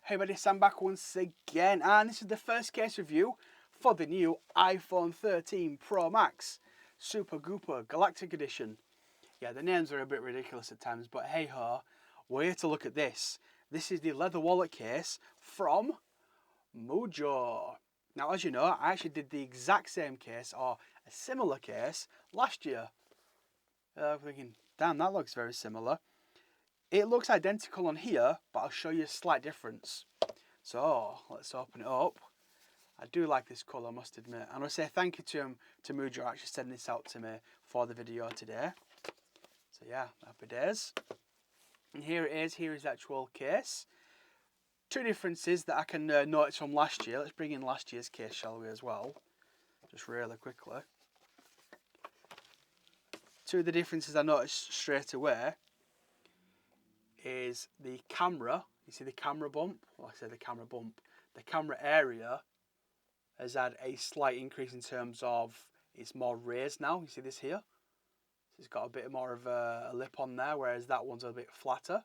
Hey buddy, Sam back once again, and this is the first case review for the new iPhone 13 Pro Max Super Gooper Galactic Edition. Yeah, the names are a bit ridiculous at times, but hey ho, we're here to look at this. This is the leather wallet case from Mujjo. Now, as you know, I actually did the exact same case, or a similar case, last year. I'm thinking, damn, that looks very similar. It looks identical on here, but I'll show you a slight difference. So let's open it up. I do like this colour, I must admit. And I want to say thank you to Mujjo for actually sending this out to me for the video today. So yeah, happy days. And here it is. Here is the actual case. Two differences that I can notice from last year. Let's bring in last year's case, shall we, as well? Just really quickly. Two of the differences I noticed straight away is the camera. You see the camera bump? Well, I say the camera bump. The camera area has had a slight increase in terms of it's more raised now. You see this here? So it's got a bit more of a lip on there, whereas that one's a bit flatter.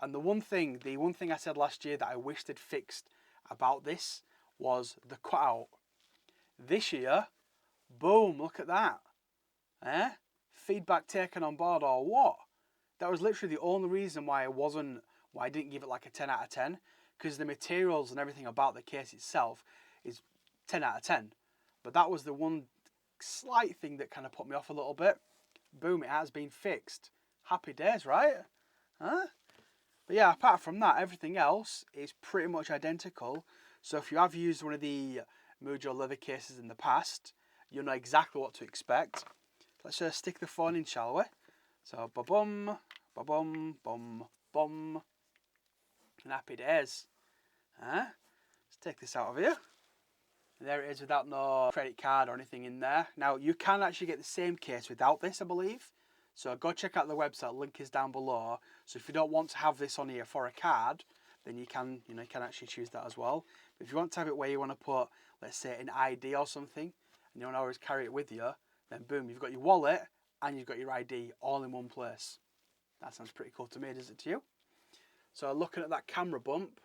And the one thing I said last year that I wished they'd fixed about this was the cutout. This year, boom, look at that. Eh? Feedback taken on board or what? That was literally the only reason why I didn't give it like a 10 out of 10, because the materials and everything about the case itself is 10 out of 10. But that was the one slight thing that kind of put me off a little bit. Boom, it has been fixed. Happy days, right? Huh? But yeah, apart from that, everything else is pretty much identical. So if you have used one of the Mujjo leather cases in the past, you'll know exactly what to expect. Let's stick the phone in, shall we? So, ba-bum, ba-bum, bum, bum. And happy days. Huh? Let's take this out of here. And there it is without no credit card or anything in there. Now, you can actually get the same case without this, I believe. So go check out the website, link is down below. So if you don't want to have this on here for a card, then you can actually choose that as well. But if you want to have it where you want to put, let's say, an ID or something, and you want to always carry it with you, then boom, you've got your wallet and you've got your ID all in one place. That sounds pretty cool to me, does it to you? So looking at that camera bump,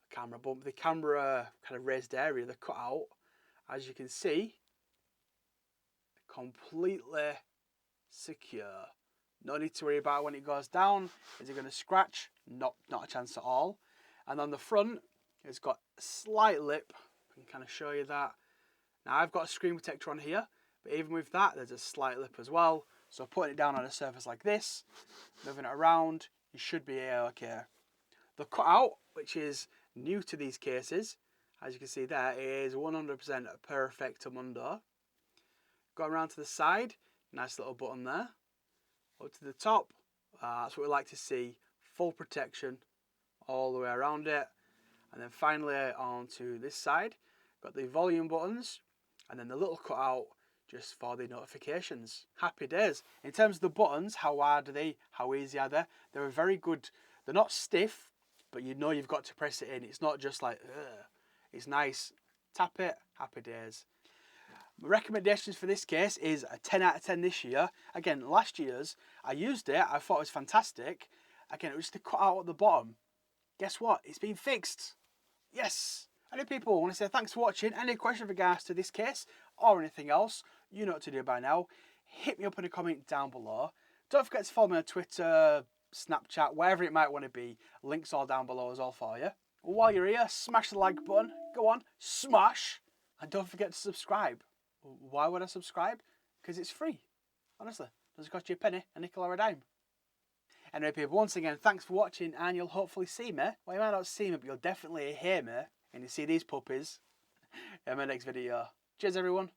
the camera kind of raised area, the cutout, as you can see, completely secure. No need to worry about when it goes down. Is it going to scratch? Not a chance at all. And on the front, it's got a slight lip. I can kind of show you that. Now I've got a screen protector on here, but even with that, there's a slight lip as well. So putting it down on a surface like this, moving it around, you should be okay. The cutout, which is new to these cases, as you can see there, is 100% perfecto mundo. Going around to the side, nice little button there. Up to the top, that's what we like to see, full protection all the way around it. And then finally onto this side, got the volume buttons, and then the little cutout just for the notifications. Happy days. In terms of the buttons, how hard are they? How easy are they? They're very good. They're not stiff, but you know you've got to press it in. It's not just like, ugh. It's nice. Tap it, happy days. My recommendations for this case is a 10 out of 10 this year. Again, last year's, I used it, I thought it was fantastic. Again, it was the cutout at the bottom. Guess what? It's been fixed. Yes. Any people, I want to say thanks for watching. Any questions with regards to this case or anything else, you know what to do by now. Hit me up in a comment down below. Don't forget to follow me on Twitter, Snapchat, wherever it might want to be. Links all down below as well for you. While you're here, smash the like button. Go on, smash. And don't forget to subscribe. Why would I subscribe? Because it's free. Honestly. Doesn't cost you a penny, a nickel or a dime. Anyway people, once again, thanks for watching and you'll hopefully see me. Well, you might not see me, but you'll definitely hear me. And you see these puppies in my next video. Cheers everyone.